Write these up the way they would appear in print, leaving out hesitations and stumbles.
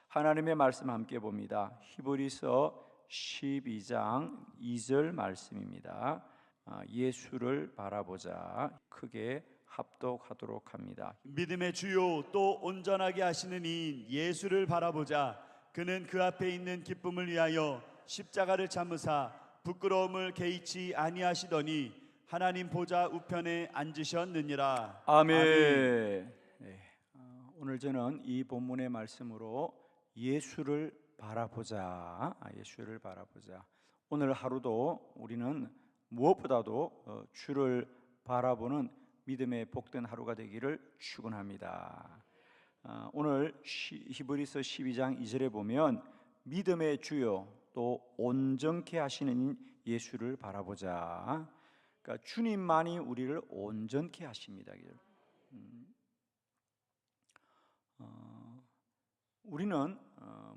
하나님의 말씀 함께 봅니다. 히브리서 12장 2절 말씀입니다. 예수를 바라보자. 크게 합독하도록 합니다. 믿음의 주요 또 온전하게 하시는 이인 예수를 바라보자. 그는 그 앞에 있는 기쁨을 위하여 십자가를 참으사 부끄러움을 개의치 아니하시더니 하나님 보좌 우편에 앉으셨느니라. 아멘. 네, 오늘 저는 이 본문의 말씀으로 예수를 바라보자. 예수를 바라보자. 오늘 하루도 우리는 무엇보다도 주를 바라보는 믿음의 복된 하루가 되기를 축원합니다. 오늘 히브리서 12장 2절에 보면 믿음의 주요 또 온전케 하시는 예수를 바라보자. 그러니까 주님만이 우리를 온전케 하십니다. 우리는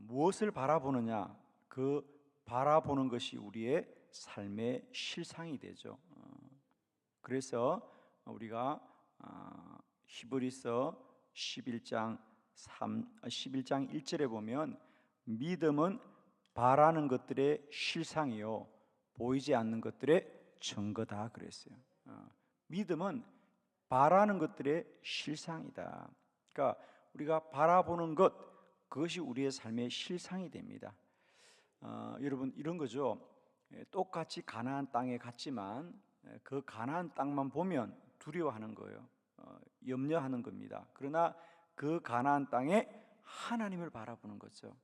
무엇을 바라보느냐, 그 바라보는 것이 우리의 삶의 실상이 되죠. 그래서 우리가 히브리서 11장 1절에 보면 믿음은 바라는 것들의 실상이요 보이지 않는 것들의 증거다 그랬어요. 믿음은 바라는 것들의 실상이다. 그러니까 우리가 바라보는 것, 그것이 우리의 삶의 실상이 됩니다. 여러분 이런 거죠. 똑같이 가나안 땅에 갔지만 그 가나안 땅만 보면 두려워하는 거예요. 염려하는 겁니다. 그러나 그 가나안 땅에 하나님을 바라보는 거죠.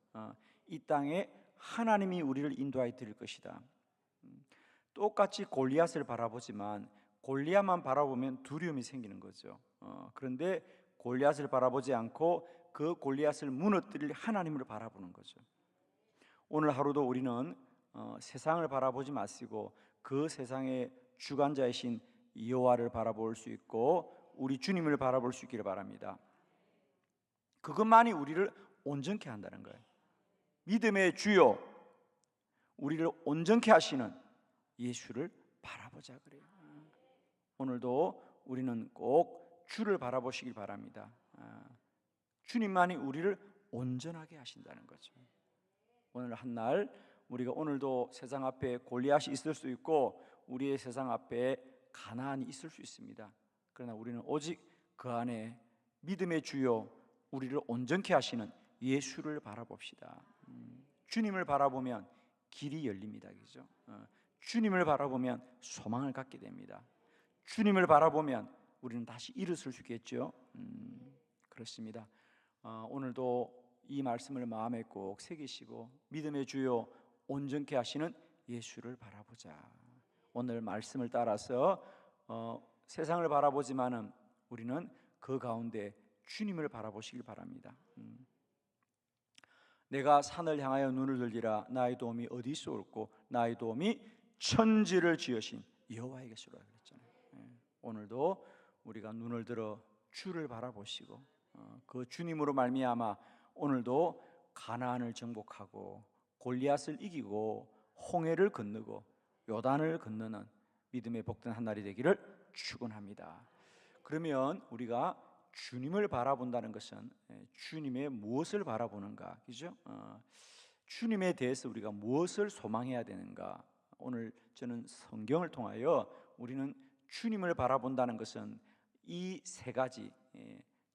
이 땅에 하나님이 우리를 인도하여 드릴 것이다. 똑같이 골리앗을 바라보지만 골리앗만 바라보면 두려움이 생기는 거죠. 그런데 골리앗을 바라보지 않고 그 골리앗을 무너뜨릴 하나님을 바라보는 거죠. 오늘 하루도 우리는 세상을 바라보지 마시고 그 세상의 주관자이신 여호와를 바라볼 수 있고 우리 주님을 바라볼 수 있기를 바랍니다. 그것만이 우리를 온전케 한다는 거예요. 믿음의 주요, 우리를 온전케 하시는 예수를 바라보자 그래요. 오늘도 우리는 꼭 주를 바라보시길 바랍니다. 주님만이 우리를 온전하게 하신다는 거죠. 오늘 한날 우리가 오늘도 세상 앞에 골리앗이 있을 수 있고 우리의 세상 앞에 가나안이 있을 수 있습니다. 그러나 우리는 오직 그 안에 믿음의 주요, 우리를 온전케 하시는 예수를 바라봅시다. 주님을 바라보면 길이 열립니다. 그죠? 주님을 바라보면 소망을 갖게 됩니다. 주님을 바라보면 우리는 다시 일어설 수 있겠죠. 그렇습니다. 오늘도 이 말씀을 마음에 꼭 새기시고 믿음의 주요 온전케 하시는 예수를 바라보자. 오늘 말씀을 따라서 세상을 바라보지만은 우리는 그 가운데 주님을 바라보시길 바랍니다. 내가 산을 향하여 눈을 들리라. 나의 도움이 어디서 올고 나의 도움이 천지를 지으신 여호와에게서라 그랬잖아요. 오늘도 우리가 눈을 들어 주를 바라보시고 그 주님으로 말미암아 오늘도 가나안을 정복하고 골리앗을 이기고 홍해를 건너고 요단을 건너는 믿음의 복된 한 날이 되기를 축원합니다. 그러면 우리가 주님을 바라본다는 것은 주님의 무엇을 바라보는가, 그죠? 주님에 대해서 우리가 무엇을 소망해야 되는가? 오늘 저는 성경을 통하여 우리는 주님을 바라본다는 것은 이 세 가지,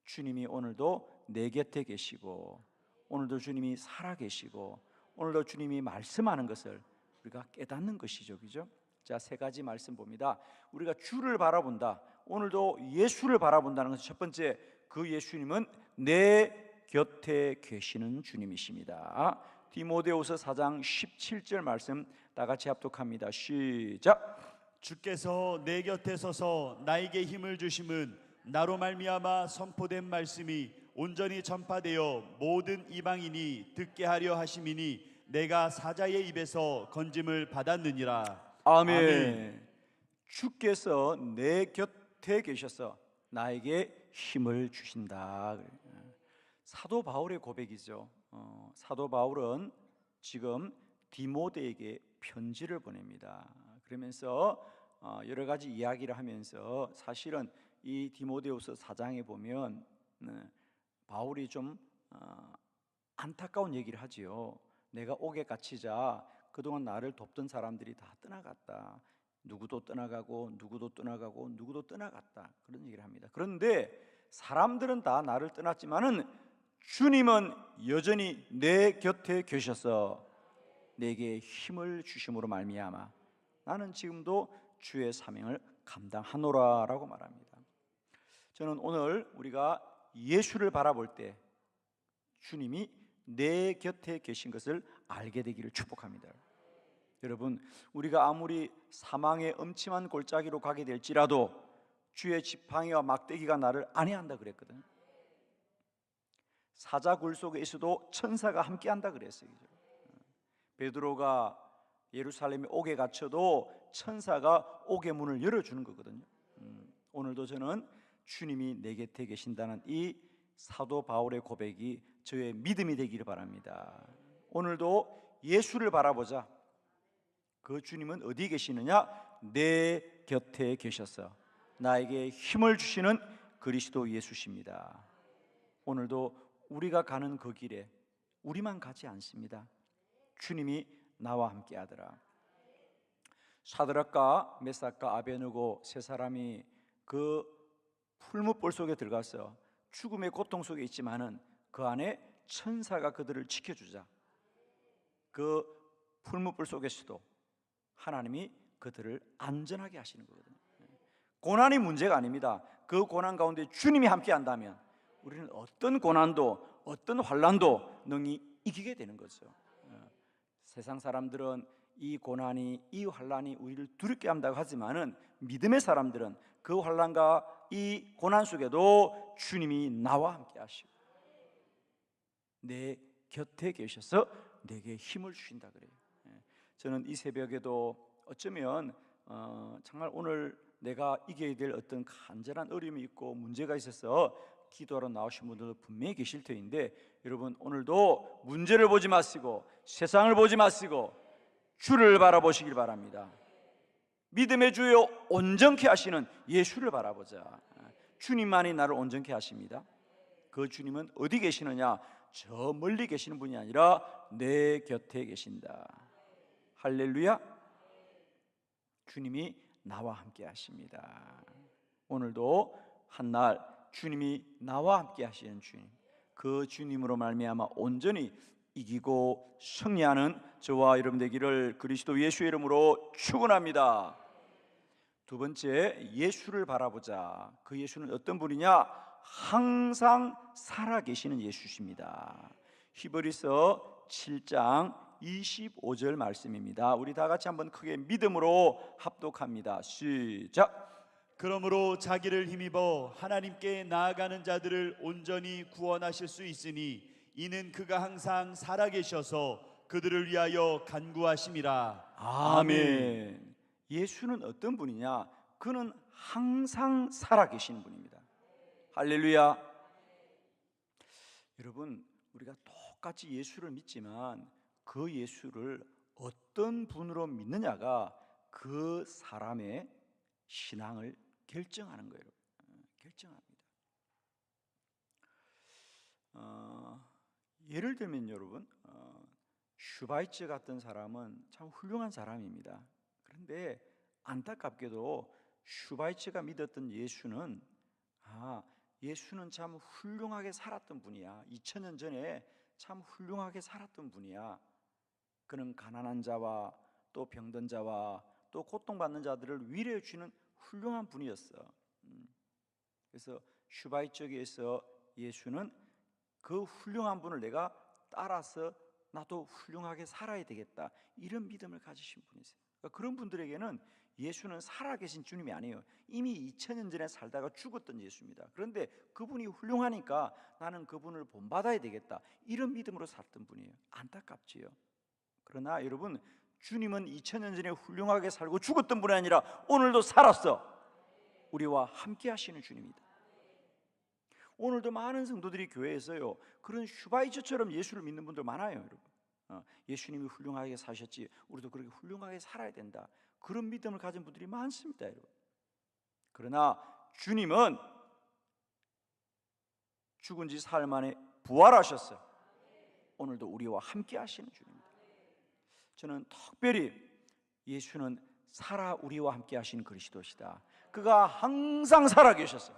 주님이 오늘도 내 곁에 계시고 오늘도 주님이 살아 계시고 오늘도 주님이 말씀하는 것을 우리가 깨닫는 것이죠, 그죠? 자, 세 가지 말씀 봅니다. 우리가 주를 바라본다. 오늘도 예수를 바라본다는 것은 첫 번째, 그 예수님은 내 곁에 계시는 주님이십니다. 디모데후서 4장 17절 말씀 다 같이 합독합니다. 시작. 주께서 내 곁에 서서 나에게 힘을 주심은 나로 말미암아 선포된 말씀이 온전히 전파되어 모든 이방인이 듣게 하려 하심이니 내가 사자의 입에서 건짐을 받았느니라. 아멘. 아멘. 주께서 내 곁에 계셔서 나에게 힘을 주신다. 사도 바울의 고백이죠. 사도 바울은 지금 디모데에게 편지를 보냅니다. 그러면서 여러 가지 이야기를 하면서 사실은 이 디모데후서 4장에 보면 바울이 좀 안타까운 얘기를 하지요. 내가 옥에 갇히자 그동안 나를 돕던 사람들이 다 떠나갔다. 누구도 떠나가고 누구도 떠나가고 누구도 떠나갔다. 그런 얘기를 합니다. 그런데 사람들은 다 나를 떠났지만은 주님은 여전히 내 곁에 계셔서 내게 힘을 주심으로 말미암아 나는 지금도 주의 사명을 감당하노라라고 말합니다. 저는 오늘 우리가 예수를 바라볼 때 주님이 내 곁에 계신 것을 알게 되기를 축복합니다. 여러분, 우리가 아무리 사망의 음침한 골짜기로 가게 될지라도 주의 지팡이와 막대기가 나를 안위한다 그랬거든요. 사자굴 속에 있어도 천사가 함께한다 그랬어요. 베드로가 예루살렘의 옥에 갇혀도 천사가 옥의 문을 열어주는 거거든요. 오늘도 저는 주님이 내 곁에 계신다는 이 사도 바울의 고백이 저의 믿음이 되기를 바랍니다. 오늘도 예수를 바라보자. 그 주님은 어디 계시느냐? 내 곁에 계셔서 나에게 힘을 주시는 그리스도 예수십니다. 오늘도 우리가 가는 그 길에 우리만 가지 않습니다. 주님이 나와 함께 하더라. 사드락과 메삭과 아베느고 세 사람이 그 풀무불 속에 들어가서 죽음의 고통 속에 있지만은 그 안에 천사가 그들을 지켜주자. 그 풀무불 속에서도 하나님이 그들을 안전하게 하시는 거거든요. 고난이 문제가 아닙니다. 그 고난 가운데 주님이 함께 한다면 우리는 어떤 고난도 어떤 환난도 능히 이기게 되는 거죠. 세상 사람들은 이 고난이 이 환난이 우리를 두렵게 한다고 하지만은 믿음의 사람들은 그 환난과 이 고난 속에도 주님이 나와 함께 하시고 내 곁에 계셔서 내게 힘을 주신다 그래요. 저는 이 새벽에도 어쩌면 정말 오늘 내가 이겨야 될 어떤 간절한 어려움이 있고 문제가 있어서 기도하러 나오신 분들도 분명히 계실 터인데 여러분 오늘도 문제를 보지 마시고 세상을 보지 마시고 주를 바라보시길 바랍니다. 믿음의 주여 온전케 하시는 예수를 바라보자. 주님만이 나를 온전케 하십니다. 그 주님은 어디 계시느냐? 저 멀리 계시는 분이 아니라 내 곁에 계신다. 할렐루야. 주님이 나와 함께 하십니다. 오늘도 한날 주님이 나와 함께 하시는 주님, 그 주님으로 말미암아 온전히 이기고 승리하는 저와 여러분 되기를 그리스도 예수의 이름으로 축원합니다. 두 번째, 예수를 바라보자. 그 예수는 어떤 분이냐? 항상 살아계시는 예수십니다. 히브리서 7장 25절 말씀입니다. 우리 다 같이 한번 크게 믿음으로 합독합니다. 시작. 그러므로 자기를 힘입어 하나님께 나아가는 자들을 온전히 구원하실 수 있으니 이는 그가 항상 살아계셔서 그들을 위하여 간구하심이라. 아멘. 예수는 어떤 분이냐? 그는 항상 살아계시는 분입니다. 할렐루야. 여러분, 우리가 똑같이 예수를 믿지만 그 예수를 어떤 분으로 믿느냐가 그 사람의 신앙을 결정하는 거예요. 결정합니다. 예를 들면 여러분, 슈바이처 같은 사람은 참 훌륭한 사람입니다. 그런데 안타깝게도 슈바이처가 믿었던 예수는 예수는 참 훌륭하게 살았던 분이야. 2000년 전에 참 훌륭하게 살았던 분이야. 그는 가난한 자와 또 병든 자와 또 고통받는 자들을 위로해 주는 훌륭한 분이었어. 그래서 슈바이처에서 예수는 그 훌륭한 분을 내가 따라서 나도 훌륭하게 살아야 되겠다, 이런 믿음을 가지신 분이세요. 그러니까 그런 분들에게는 예수는 살아계신 주님이 아니에요. 이미 2000년 전에 살다가 죽었던 예수입니다. 그런데 그분이 훌륭하니까 나는 그분을 본받아야 되겠다, 이런 믿음으로 살던 분이에요. 안타깝지요. 그러나 여러분, 주님은 2000년 전에 훌륭하게 살고 죽었던 분이 아니라 오늘도 살았어. 우리와 함께 하시는 주님이다. 오늘도 많은 성도들이 교회에서요, 그런 슈바이처처럼 예수를 믿는 분들 많아요. 여러분, 예수님이 훌륭하게 사셨지 우리도 그렇게 훌륭하게 살아야 된다, 그런 믿음을 가진 분들이 많습니다. 여러분, 그러나 주님은 죽은 지 사흘 만에 부활하셨어요. 오늘도 우리와 함께 하시는 주님입니다. 저는 특별히 예수는 살아 우리와 함께 하신 그리스도시다. 그가 항상 살아 계셨어요.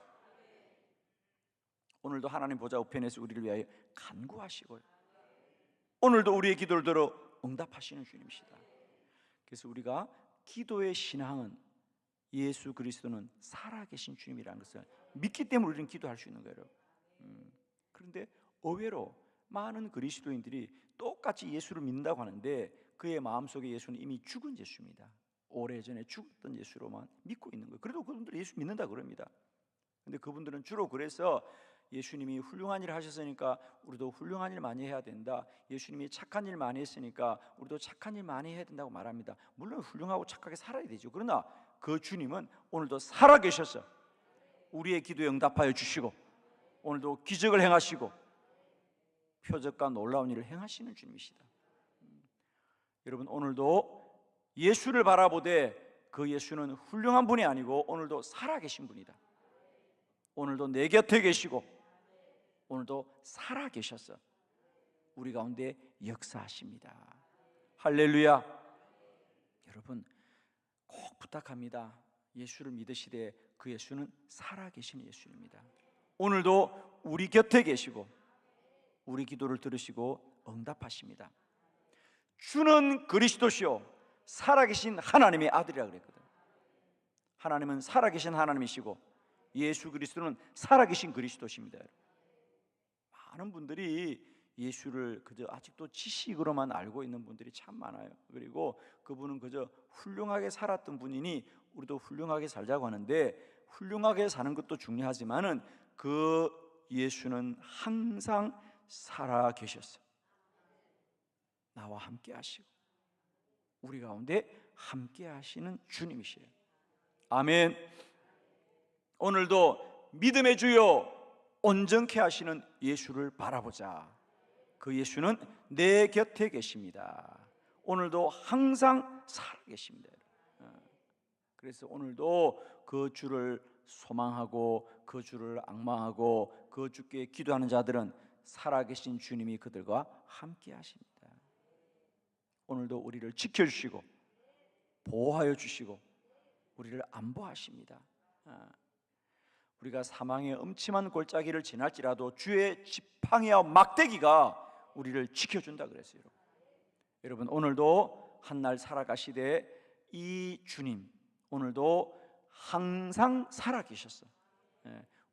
오늘도 하나님 보좌 우편에서 우리를 위하여 간구하시고요, 오늘도 우리의 기도를 들어 응답하시는 주님이시다. 그래서 우리가 기도의 신앙은 예수 그리스도는 살아계신 주님이라는 것을 믿기 때문에 우리는 기도할 수 있는 거예요. 그런데 의외로 많은 그리스도인들이 똑같이 예수를 믿는다고 하는데 그의 마음속에 예수는 이미 죽은 예수입니다. 오래전에 죽었던 예수로만 믿고 있는 거예요. 그래도 그분들 예수 믿는다 그럽니다. 근데 그분들은 주로 그래서 예수님이 훌륭한 일을 하셨으니까 우리도 훌륭한 일 많이 해야 된다, 예수님이 착한 일 많이 했으니까 우리도 착한 일 많이 해야 된다고 말합니다. 물론 훌륭하고 착하게 살아야 되죠. 그러나 그 주님은 오늘도 살아계셔서 우리의 기도에 응답하여 주시고 오늘도 기적을 행하시고 표적과 놀라운 일을 행하시는 주님이시다. 여러분, 오늘도 예수를 바라보되 그 예수는 훌륭한 분이 아니고 오늘도 살아계신 분이다. 오늘도 내 곁에 계시고 오늘도 살아계셔서 우리 가운데 역사하십니다. 할렐루야. 여러분, 꼭 부탁합니다. 예수를 믿으시되 그 예수는 살아계신 예수입니다. 오늘도 우리 곁에 계시고 우리 기도를 들으시고 응답하십니다. 주는 그리스도시요 살아계신 하나님의 아들이라 그랬거든. 하나님은 살아계신 하나님이시고 예수 그리스도는 살아계신 그리스도십니다. 많은 분들이 예수를 그저 아직도 지식으로만 알고 있는 분들이 참 많아요. 그리고 그분은 그저 훌륭하게 살았던 분이니 우리도 훌륭하게 살자고 하는데, 훌륭하게 사는 것도 중요하지만은 그 예수는 항상 살아 계셨어요. 나와 함께 하시고 우리 가운데 함께 하시는 주님이시에요. 아멘. 오늘도 믿음의 주요 온전케 하시는 예수를 바라보자. 그 예수는 내 곁에 계십니다. 오늘도 항상 살아계십니다. 그래서 오늘도 그 주를 소망하고 그 주를 앙망하고 그 주께 기도하는 자들은 살아계신 주님이 그들과 함께 하십니다. 오늘도 우리를 지켜주시고 보호하여 주시고 우리를 안보하십니다. 우리가 사망의 음침한 골짜기를 지날지라도 주의 지팡이와 막대기가 우리를 지켜준다 그랬어요. 여러분, 오늘도 한날 살아가시되 이 주님 오늘도 항상 살아계셨어.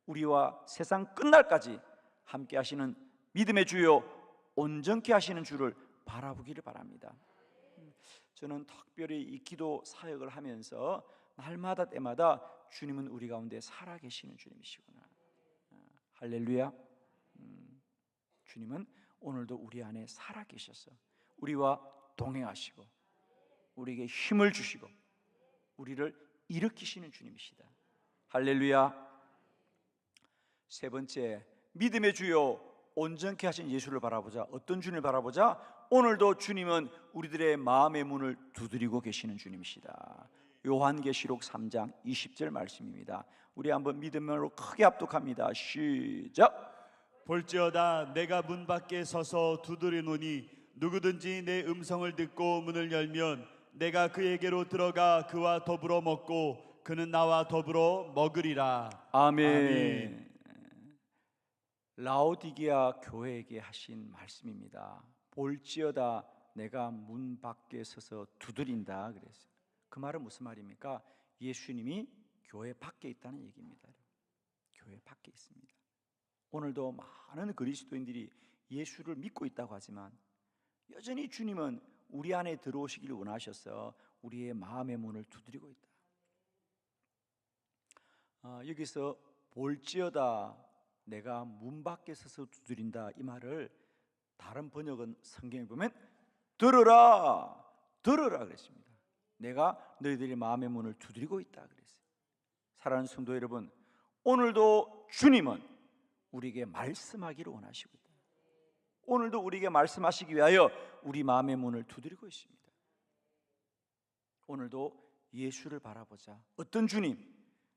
우리와 세상 끝날까지 함께 하시는 믿음의 주요 온전케 하시는 주를 바라보기를 바랍니다. 저는 특별히 이 기도 사역을 하면서 날마다 때마다 주님은 우리 가운데 살아계시는 주님이시구나. 할렐루야. 주님은 오늘도 우리 안에 살아계셔서 우리와 동행하시고 우리에게 힘을 주시고 우리를 일으키시는 주님이시다. 할렐루야. 세 번째, 믿음의 주요 온전케 하신 예수를 바라보자. 어떤 주님을 바라보자? 오늘도 주님은 우리들의 마음의 문을 두드리고 계시는 주님이시다. 요한계시록 3장 20절 말씀입니다. 우리 한번 믿음으로 크게 합독합니다. 시작. 볼지어다 내가 문 밖에 서서 두드리노니 누구든지 내 음성을 듣고 문을 열면 내가 그에게로 들어가 그와 더불어 먹고 그는 나와 더불어 먹으리라. 아멘. 라오디게아 교회에게 하신 말씀입니다. 볼지어다 내가 문 밖에 서서 두드린다 그랬어요. 그 말은 무슨 말입니까? 예수님이 교회 밖에 있다는 얘기입니다. 교회 밖에 있습니다. 오늘도 많은 그리스도인들이 예수를 믿고 있다고 하지만 여전히 주님은 우리 안에 들어오시기를 원하셔서 우리의 마음의 문을 두드리고 있다. 여기서 볼지어다 내가 문 밖에 서서 두드린다, 이 말을 다른 번역은 성경에 보면 들으라 들으라 그랬습니다. 내가 너희들의 마음의 문을 두드리고 있다 그랬어요. 사랑하는 성도 여러분, 오늘도 주님은 우리에게 말씀하기를 원하시고 있다. 오늘도 우리에게 말씀하시기 위하여 우리 마음의 문을 두드리고 있습니다. 오늘도 예수를 바라보자. 어떤 주님?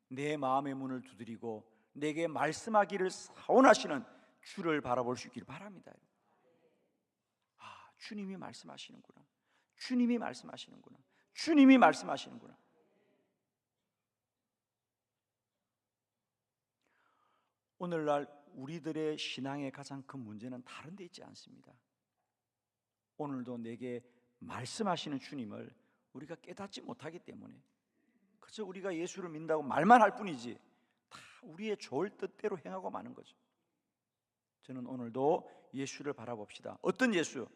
내 마음의 문을 두드리고 내게 말씀하기를 사원하시는 주를 바라볼 수 있기를 바랍니다. 주님이 말씀하시는구나. 주님이 말씀하시는구나. 주님이 말씀하시는구나. 오늘날 우리들의 신앙의 가장 큰 문제는 다른 데 있지 않습니다. 오늘도 내게 말씀하시는 주님을 우리가 깨닫지 못하기 때문에 그저 우리가 예수를 믿는다고 말만 할 뿐이지 다 우리의 좋을 뜻대로 행하고 마는 거죠. 저는 오늘도 예수를 바라봅시다. 어떤 예수?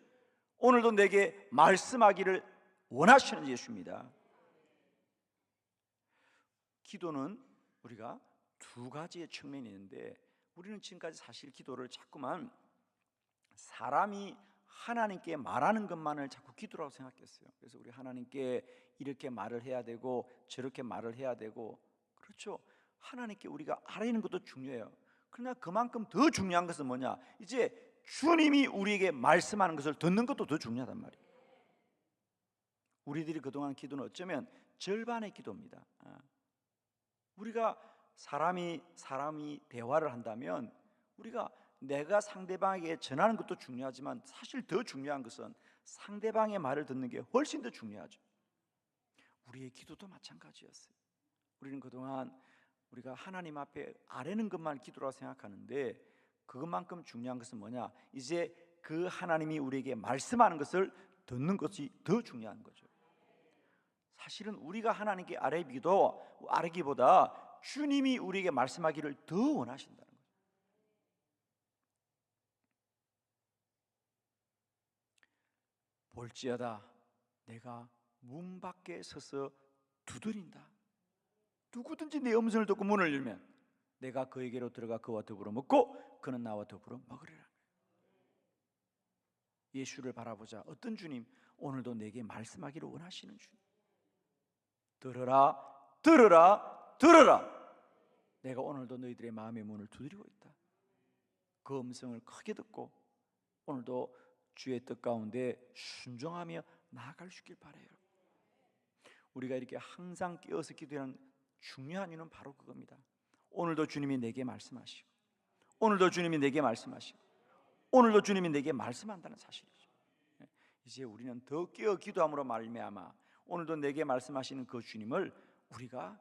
오늘도 내게 말씀하기를 원하시는 예수입니다. 기도는 우리가 두 가지의 측면이 있는데 우리는 지금까지 사실 기도를 자꾸만 사람이 하나님께 말하는 것만을 자꾸 기도라고 생각했어요. 그래서 우리 하나님께 이렇게 말을 해야 되고 저렇게 말을 해야 되고, 그렇죠. 하나님께 우리가 아뢰는 것도 중요해요. 그러나 그만큼 더 중요한 것은 뭐냐? 이제 주님이 우리에게 말씀하는 것을 듣는 것도 더 중요하단 말이에요. 우리들이 그동안 기도는 어쩌면 절반의 기도입니다. 우리가 사람이 대화를 한다면 우리가 내가 상대방에게 전하는 것도 중요하지만 사실 더 중요한 것은 상대방의 말을 듣는 게 훨씬 더 중요하죠. 우리의 기도도 마찬가지였어요. 우리는 그동안 우리가 하나님 앞에 아뢰는 것만 기도라고 생각하는데 그것만큼 중요한 것은 뭐냐? 이제 그 하나님이 우리에게 말씀하는 것을 듣는 것이 더 중요한 거죠. 사실은 우리가 하나님께 아뢰기보다 주님이 우리에게 말씀하기를 더 원하신다는 거죠. 볼지어다 내가 문 밖에 서서 두드린다. 누구든지 내 음성을 듣고 문을 열면 내가 그에게로 들어가 그와 더불어 먹고 그는 나와 더불어 먹으리라. 예수를 바라보자. 어떤 주님? 오늘도 내게 말씀하기를 원하시는 주님. 들으라, 들으라, 들으라. 내가 오늘도 너희들의 마음의 문을 두드리고 있다. 그 음성을 크게 듣고 오늘도 주의 뜻 가운데 순종하며 나아갈 수 있길 바라요. 우리가 이렇게 항상 깨어서 기도하는 중요한 이유는 바로 그겁니다. 오늘도 주님이 내게 말씀하시고 오늘도 주님이 내게 말씀하시고 오늘도 주님이 내게 말씀한다는 사실이죠. 이제 우리는 더 깨어 기도함으로 말미암아 오늘도 내게 말씀하시는 그 주님을 우리가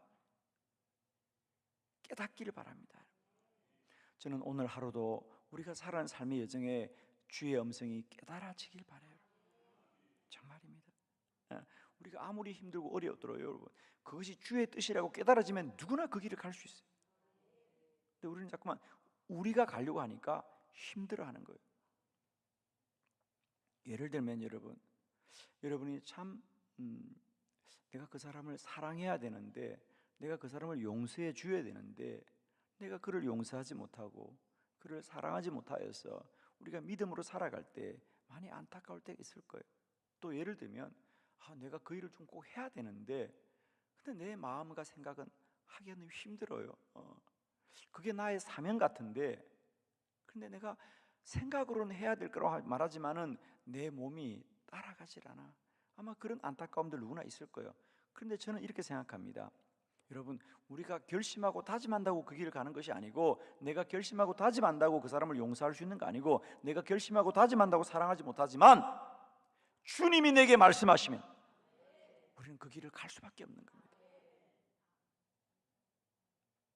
깨닫기를 바랍니다. 저는 오늘 하루도 우리가 살아가는 삶의 여정에 주의 음성이 깨달아지길 바라요. 정말입니다. 우리가 아무리 힘들고 어려웠더라도 여러분, 그것이 주의 뜻이라고 깨달아지면 누구나 그 길을 갈 수 있어요. 근데 우리는 자꾸만 우리가 가려고 하니까 힘들어하는 거예요. 예를 들면 여러분이 참 내가 그 사람을 사랑해야 되는데, 내가 그 사람을 용서해 줘야 되는데 내가 그를 용서하지 못하고 그를 사랑하지 못하여서 우리가 믿음으로 살아갈 때 많이 안타까울 때가 있을 거예요. 또 예를 들면 내가 그 일을 좀 꼭 해야 되는데 근데 내 마음과 생각은 하기에는 힘들어요. 그게 나의 사명 같은데 근데 내가 생각으로는 해야 될 거라고 말하지만은 내 몸이 따라가질 않아. 아마 그런 안타까움들 누구나 있을 거예요. 그런데 저는 이렇게 생각합니다. 여러분, 우리가 결심하고 다짐한다고 그 길을 가는 것이 아니고, 내가 결심하고 다짐한다고 그 사람을 용서할 수 있는 거 아니고, 내가 결심하고 다짐한다고 사랑하지 못하지만 주님이 내게 말씀하시면 우리는 그 길을 갈 수밖에 없는 겁니다.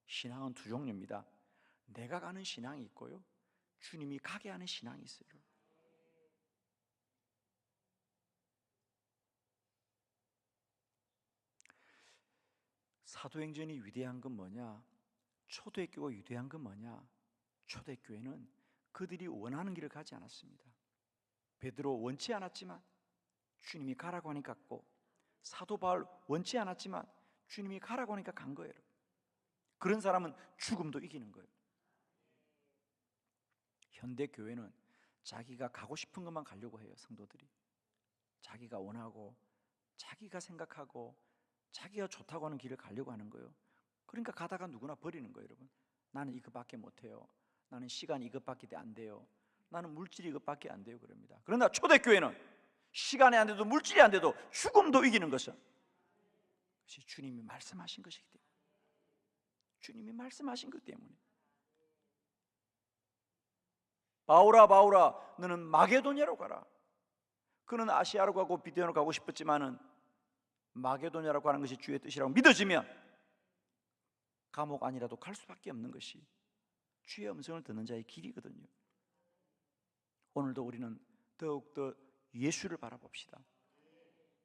신앙은 두 종류입니다. 내가 가는 신앙이 있고요, 주님이 가게 하는 신앙이 있어요. 사도행전이 위대한 건 뭐냐? 초대교회가 위대한 건 뭐냐? 초대교회는 그들이 원하는 길을 가지 않았습니다. 베드로 원치 않았지만 주님이 가라고 하니까 갔고, 사도 바울 원치 않았지만 주님이 가라고 하니까 간 거예요. 그런 사람은 죽음도 이기는 거예요. 현대 교회는 자기가 가고 싶은 것만 가려고 해요. 성도들이 자기가 원하고 자기가 생각하고 자기가 좋다고 하는 길을 가려고 하는 거예요. 그러니까 가다가 누구나 버리는 거예요. 여러분, 나는 이것밖에 못해요. 나는 시간이 이것밖에 안 돼요. 나는 물질이 이것밖에 안 돼요. 그럽니다. 그러나 초대교회는 시간이 안 돼도 물질이 안 돼도 죽음도 이기는 것은 그것이 주님이 말씀하신 것이기 때문에, 주님이 말씀하신 것 때문에. 바울아 바울아 너는 마게도냐로 가라. 그는 아시아로 가고 비두인으로 가고 싶었지만은 마게도냐라고 하는 것이 주의 뜻이라고 믿어지면 감옥 아니라도 갈 수밖에 없는 것이 주의 음성을 듣는 자의 길이거든요. 오늘도 우리는 더욱더 예수를 바라봅시다.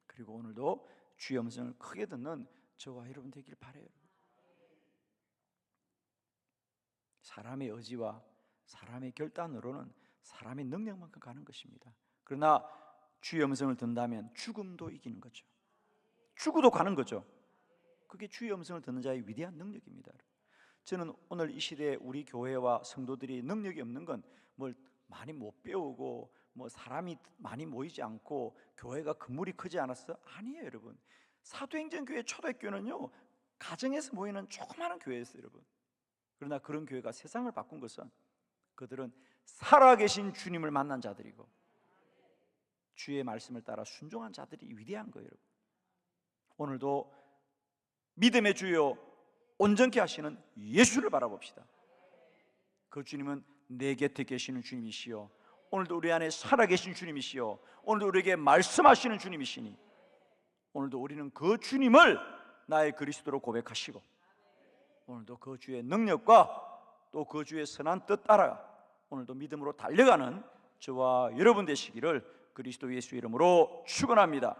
그리고 오늘도 주의 음성을 크게 듣는 저와 여러분 되길 바라요. 사람의 의지와 사람의 결단으로는 사람의 능력만큼 가는 것입니다. 그러나 주의 음성을 듣는다면 죽음도 이기는 거죠. 죽어도 가는 거죠. 그게 주의 음성을 듣는 자의 위대한 능력입니다. 저는 오늘 이 시대에 우리 교회와 성도들이 능력이 없는 건 뭘 많이 못 배우고 뭐 사람이 많이 모이지 않고 교회가 건물이 크지 않았어? 아니에요, 여러분. 사도행전 교회 초대교회는요 가정에서 모이는 조그마한 교회였어요, 여러분. 그러나 그런 교회가 세상을 바꾼 것은 그들은 살아계신 주님을 만난 자들이고 주의 말씀을 따라 순종한 자들이 위대한 거예요, 여러분. 오늘도 믿음의 주요 온전케 하시는 예수를 바라봅시다. 그 주님은 내 곁에 계시는 주님이시요 오늘도 우리 안에 살아계신 주님이시요 오늘도 우리에게 말씀하시는 주님이시니 오늘도 우리는 그 주님을 나의 그리스도로 고백하시고 오늘도 그 주의 능력과 또 그 주의 선한 뜻 따라 오늘도 믿음으로 달려가는 저와 여러분 되시기를 그리스도 예수 이름으로 축원합니다.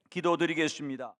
기도드리겠습니다.